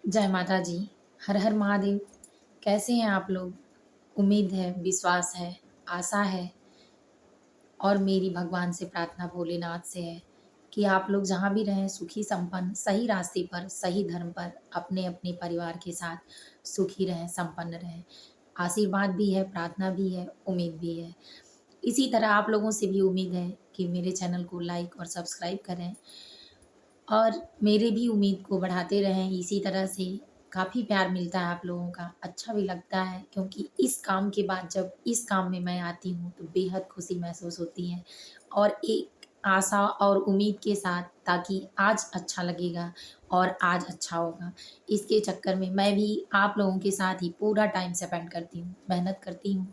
जय माता जी। हर हर महादेव। कैसे हैं आप लोग? उम्मीद है, विश्वास है, आशा है और मेरी भगवान से प्रार्थना भोलेनाथ से है कि आप लोग जहाँ भी रहें सुखी संपन्न, सही रास्ते पर, सही धर्म पर, अपने अपने परिवार के साथ सुखी रहें, संपन्न रहें। आशीर्वाद भी है, प्रार्थना भी है, उम्मीद भी है। इसी तरह आप लोगों से भी उम्मीद है कि मेरे चैनल को लाइक और सब्सक्राइब करें और मेरे भी उम्मीद को बढ़ाते रहें। इसी तरह से काफ़ी प्यार मिलता है आप लोगों का, अच्छा भी लगता है क्योंकि इस काम के बाद जब इस काम में मैं आती हूँ तो बेहद खुशी महसूस होती है और एक आशा और उम्मीद के साथ, ताकि आज अच्छा लगेगा और आज अच्छा होगा। इसके चक्कर में मैं भी आप लोगों के साथ ही पूरा टाइम स्पेंड करती हूँ, मेहनत करती हूँ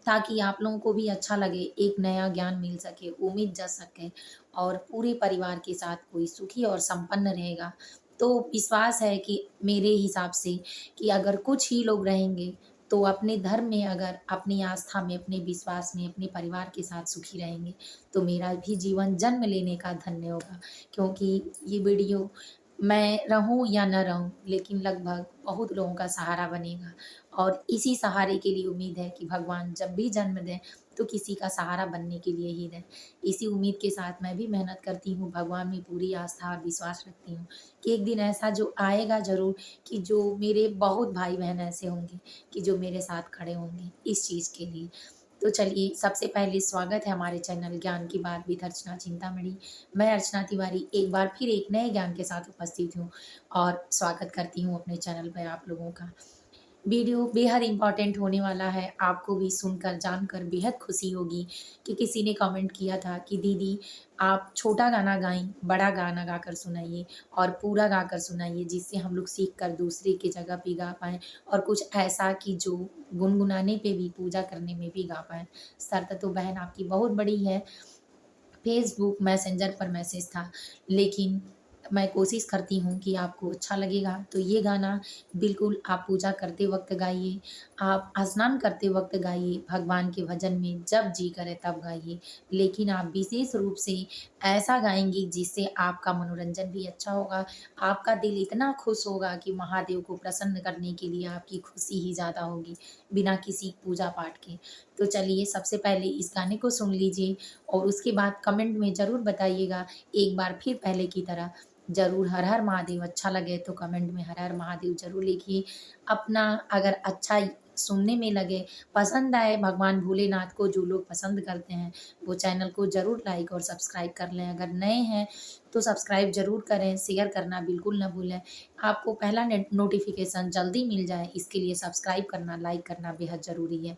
ताकि आप लोगों को भी अच्छा लगे, एक नया ज्ञान मिल सके, उम्मीद जग सके और पूरे परिवार के साथ कोई सुखी और संपन्न रहेगा। तो विश्वास है कि मेरे हिसाब से कि अगर कुछ ही लोग रहेंगे तो अपने धर्म में, अगर अपनी आस्था में, अपने विश्वास में, अपने परिवार के साथ सुखी रहेंगे तो मेरा भी जीवन जन्म लेने का धन्य होगा। क्योंकि ये वीडियो मैं रहूं या न रहूं लेकिन लगभग बहुत लोगों का सहारा बनेगा और इसी सहारे के लिए उम्मीद है कि भगवान जब भी जन्म दें तो किसी का सहारा बनने के लिए ही दें। इसी उम्मीद के साथ मैं भी मेहनत करती हूँ, भगवान में पूरी आस्था और विश्वास रखती हूँ कि एक दिन ऐसा जो आएगा ज़रूर, कि जो मेरे बहुत भाई बहन ऐसे होंगे कि जो मेरे साथ खड़े होंगे इस चीज़ के लिए। तो चलिए, सबसे पहले स्वागत है हमारे चैनल ज्ञान की बात विद अर्चना चिंतामणि। मैं अर्चना तिवारी एक बार फिर एक नए ज्ञान के साथ उपस्थित हूँ और स्वागत करती हूँ अपने चैनल पर आप लोगों का। वीडियो बेहद इम्पोर्टेंट होने वाला है, आपको भी सुनकर जानकर बेहद खुशी होगी कि किसी ने कमेंट किया था कि दीदी आप छोटा गाना गाएं, बड़ा गाना गाकर सुनाइए और पूरा गाकर सुनाइए जिससे हम लोग सीख कर दूसरे की जगह पे गा पाएँ और कुछ ऐसा कि जो गुनगुनाने पे भी, पूजा करने में भी गा पाएँ। शर्त तो बहन आपकी बहुत बड़ी है। फेसबुक मैसेंजर पर मैसेज था, लेकिन मैं कोशिश करती हूँ कि आपको अच्छा लगेगा तो ये गाना बिल्कुल आप पूजा करते वक़्त गाइए, आप स्नान करते वक़्त गाइए, भगवान के भजन में जब जी करे तब गाइए। लेकिन आप विशेष रूप से ऐसा गाएँगी जिससे आपका मनोरंजन भी अच्छा होगा, आपका दिल इतना खुश होगा कि महादेव को प्रसन्न करने के लिए आपकी खुशी ही ज़्यादा होगी, बिना किसी पूजा पाठ के। तो चलिए, सबसे पहले इस गाने को सुन लीजिए और उसके बाद कमेंट में ज़रूर बताइएगा, एक बार फिर पहले की तरह ज़रूर हर हर महादेव। अच्छा लगे तो कमेंट में हर हर महादेव ज़रूर लिखिए। अपना अगर अच्छा सुनने में लगे, पसंद आए भगवान भोलेनाथ को, जो लोग पसंद करते हैं वो चैनल को ज़रूर लाइक और सब्सक्राइब कर लें। अगर नए हैं तो सब्सक्राइब ज़रूर करें, शेयर करना बिल्कुल ना भूलें। आपको पहला नोटिफिकेशन जल्दी मिल जाए इसके लिए सब्सक्राइब करना, लाइक करना बेहद ज़रूरी है।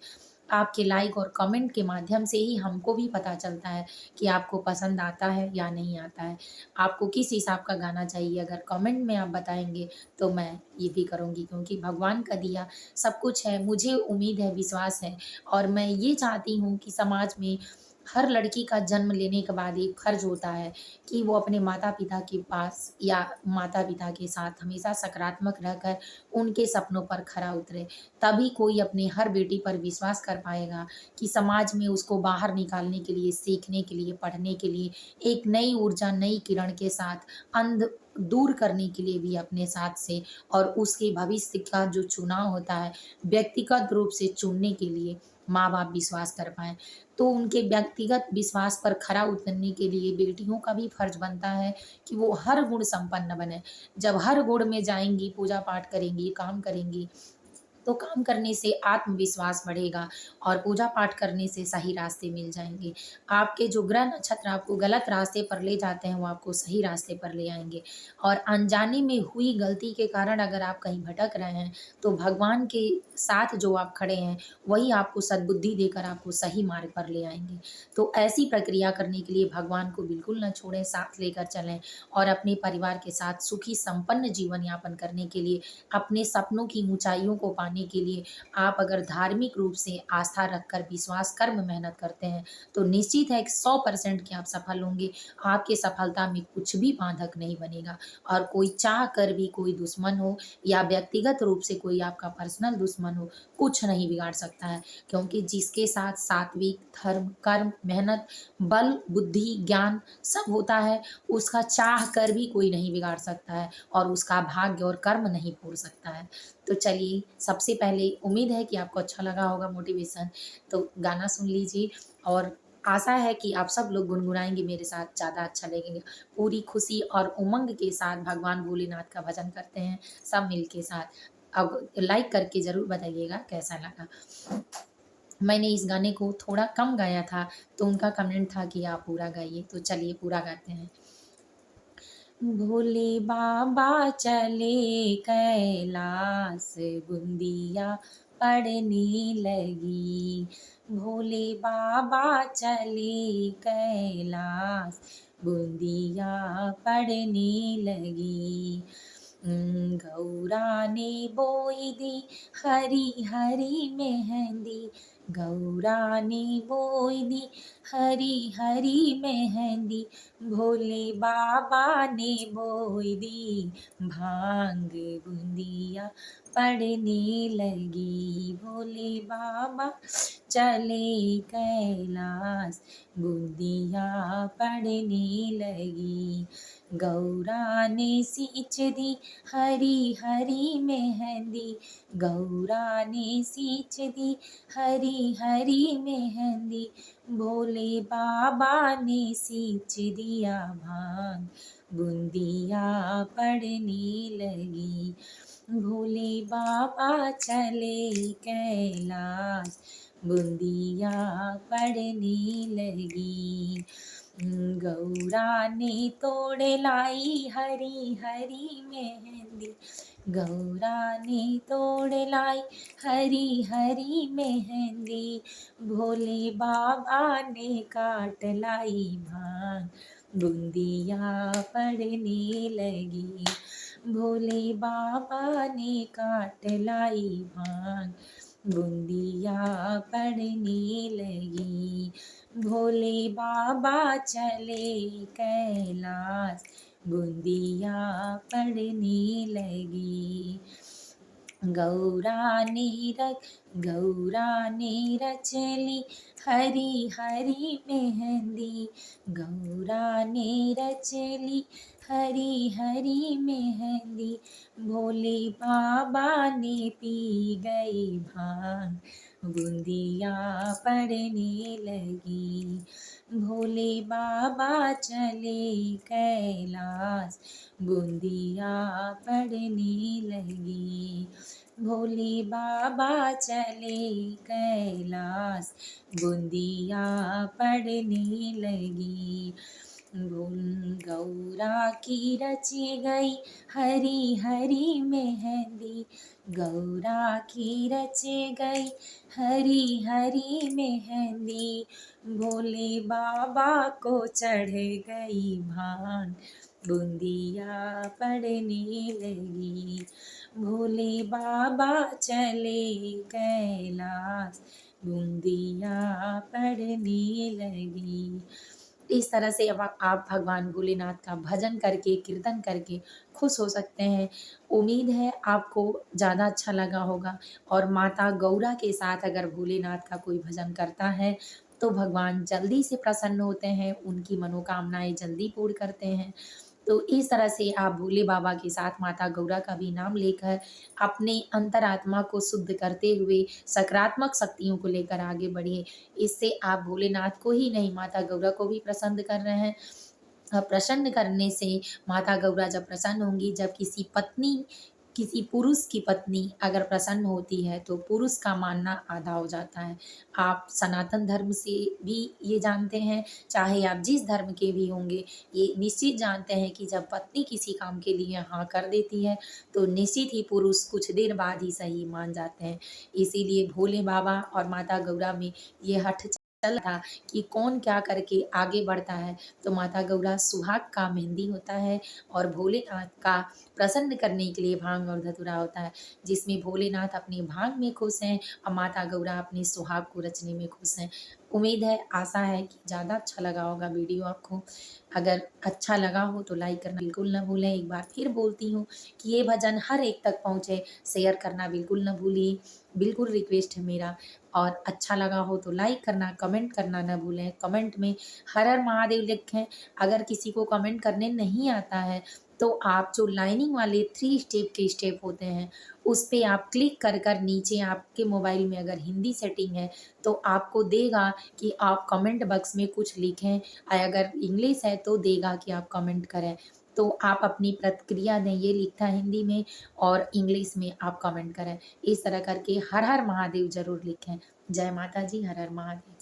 आपके लाइक और कमेंट के माध्यम से ही हमको भी पता चलता है कि आपको पसंद आता है या नहीं आता है। आपको किस हिसाब का गाना चाहिए, अगर कमेंट में आप बताएँगे तो मैं ये भी करूँगी, क्योंकि भगवान का दिया सब कुछ है। मुझे उम्मीद है, विश्वास है और मैं ये चाहती हूँ कि समाज में हर लड़की का जन्म लेने के बाद एक फ़र्ज़ होता है कि वो अपने माता-पिता के पास या माता-पिता के साथ हमेशा सकारात्मक रहकर उनके सपनों पर खरा उतरे। तभी कोई अपनी हर बेटी पर विश्वास कर पाएगा कि समाज में उसको बाहर निकालने के लिए, सीखने के लिए, पढ़ने के लिए, एक नई ऊर्जा, नई किरण के साथ अंध दूर करने के लिए भी अपने साथ से, और उसके भविष्य का जो चुनाव होता है व्यक्तिगत रूप से चुनने के लिए माँ-बाप विश्वास कर पाएँ। तो उनके व्यक्तिगत विश्वास पर खरा उतरने के लिए बेटियों का भी फर्ज़ बनता है कि वो हर गुण संपन्न बने। जब हर गुण में जाएँगी, पूजा पाठ करेंगी, काम करेंगी, तो काम करने से आत्मविश्वास बढ़ेगा और पूजा पाठ करने से सही रास्ते मिल जाएँगे। आपके जो ग्रह नक्षत्र आपको गलत रास्ते पर ले जाते हैं, वो आपको सही रास्ते पर ले आएँगे और अनजाने में हुई गलती के कारण अगर आप कहीं भटक रहे हैं, तो भगवान के साथ जो आप खड़े हैं, वही आपको सद्बुद्धि देकर आपको सही मार्ग पर ले आएँगे। तो ऐसी प्रक्रिया करने के लिए भगवान को बिल्कुल ना छोड़ें, साथ लेकर चलें और अपने परिवार के साथ सुखी संपन्न जीवन यापन करने के लिए, अपने सपनों की ऊँचाइयों को पाने पाने के लिए आप अगर धार्मिक रूप से आस्था रखकर विश्वास, कर्म, मेहनत करते हैं, तो निश्चित है कि 100% कि आप सफल होंगे। आपकी सफलता में कुछ भी बाधक नहीं बनेगा और कोई चाह कर भी कोई दुश्मन हो या व्यक्तिगत रूप से कोई आपका पर्सनल दुश्मन हो, कुछ नहीं बिगाड़ सकता है। क्योंकि जिसके साथ सात्विक, धर्म, कर्म, मेहनत, बल, बुद्धि, ज्ञान सब होता है, उसका चाह कर भी कोई नहीं बिगाड़ सकता है और उसका भाग्य और कर्म नहीं फोड़ सकता है। तो चलिए, सबसे पहले उम्मीद है कि आपको अच्छा लगा होगा मोटिवेशन, तो गाना सुन लीजिए और आशा है कि आप सब लोग गुनगुनाएँगे मेरे साथ, ज़्यादा अच्छा लगेगा। पूरी खुशी और उमंग के साथ भगवान भोलेनाथ का भजन करते हैं सब मिल के साथ। अब लाइक करके ज़रूर बताइएगा कैसा लगा। मैंने इस गाने को थोड़ा कम गाया था, तो उनका कमेंट था कि आप पूरा गाइए, तो चलिए पूरा गाते हैं। भोले बाबा चले कैलाश, बूंदिया पड़ने लगी। भोले बाबा चले कैलाश, बूंदिया पड़ने लगी। गौरा ने बोई दी हरी हरी मेहंदी, गौरा ने बोई दी हरी हरी मेहंदी। भोले बाबा ने बोई दी भांग, बूंदिया पड़ने लगी। भोले बाबा चले कैलाश, बूंदिया पड़ने लगी। गौरा ने सींच दी हरी हरी मेहंदी, गौरा ने सींच दी हरी हरी मेहंदी। भोले बाबा ने सींच दिया भांग, बूंदिया पड़ने लगी। भोले बाबा चले कैलाश, बूंदिया पड़ने लगी। गौरा ने तोड़ लाई हरी हरी मेहंदी, गौरा ने तोड़ लाई हरी हरी मेहंदी। भोले बाबा ने काट लाई भांग, बूंदिया पड़ने लगी। भोले बाबा ने काट लाई भांग, बूंदिया पड़ने लगी। भोले बाबा चले कैलाश, बूंदिया पड़ने लगी। गौरा ने रचली हरी हरी मेहंदी, गौरा ने रचली हरी हरी मेहंदी। भोले बाबा ने पी गई भांग, बूंदिया पड़ने लगी। भोले बाबा चले कैलाश, बूंदिया पड़ने लगी। भोले बाबा चले कैलाश, बूंदिया पड़ने लगी। गौरा की रची गई हरी हरी मेहंदी, गौरा की रची गई हरी हरी मेहंदी। भोले बाबा को चढ़ गई भांग, बूंदिया पड़ने लगी। भोले बाबा चले कैलाश, बूंदिया पड़ने लगी। इस तरह से अब आप भगवान भोलेनाथ का भजन करके, कीर्तन करके खुश हो सकते हैं। उम्मीद है आपको ज़्यादा अच्छा लगा होगा और माता गौरा के साथ अगर भोलेनाथ का कोई भजन करता है, तो भगवान जल्दी से प्रसन्न होते हैं, उनकी मनोकामनाएँ जल्दी पूर्ण करते हैं। तो इस तरह से आप भोले बाबा के साथ माता गौरा का भी नाम लेकर अपने अंतरात्मा को शुद्ध करते हुए सकारात्मक शक्तियों को लेकर आगे बढ़िए। इससे आप भोलेनाथ को ही नहीं, माता गौरा को भी प्रसन्न कर रहे हैं। प्रसन्न करने से माता गौरा जब प्रसन्न होंगी, जब किसी पुरुष की पत्नी अगर प्रसन्न होती है, तो पुरुष का मानना आधा हो जाता है। आप सनातन धर्म से भी ये जानते हैं, चाहे आप जिस धर्म के भी होंगे, ये निश्चित जानते हैं कि जब पत्नी किसी काम के लिए हाँ कर देती है, तो निश्चित ही पुरुष कुछ देर बाद ही सही मान जाते हैं। इसीलिए भोले बाबा और माता गौरा में ये हठ चल था कि कौन क्या करके आगे बढ़ता है, तो माता गौरा सुहाग का मेहंदी होता है और भोलेनाथ का प्रसन्न करने के लिए भांग और धतूरा होता है, जिसमें भोलेनाथ अपने भांग में खुश हैं और माता गौरा अपने सुहाग को रचने में खुश हैं। उम्मीद है, आशा है कि ज़्यादा अच्छा लगा होगा वीडियो आपको। अगर अच्छा लगा हो तो लाइक करना बिल्कुल ना भूलें। एक बार फिर बोलती हूँ कि ये भजन हर एक तक पहुँचे, शेयर करना बिल्कुल ना भूलिए, बिल्कुल रिक्वेस्ट है मेरा। और अच्छा लगा हो तो लाइक करना, कमेंट करना ना भूलें। कमेंट में हर हर महादेव लिखें। अगर किसी को कमेंट करने नहीं आता है, तो आप जो लाइनिंग वाले 3 स्टेप के स्टेप होते हैं, उस पे आप क्लिक कर कर नीचे आपके मोबाइल में अगर हिंदी सेटिंग है, तो आपको देगा कि आप कमेंट बॉक्स में कुछ लिखें। अगर इंग्लिश है तो देगा कि आप कमेंट करें। तो आप अपनी प्रतिक्रिया दें, ये लिखा है हिंदी में और इंग्लिश में आप कमेंट करें। इस तरह करके हर हर महादेव ज़रूर लिखें। जय माता जी, हर हर महादेव।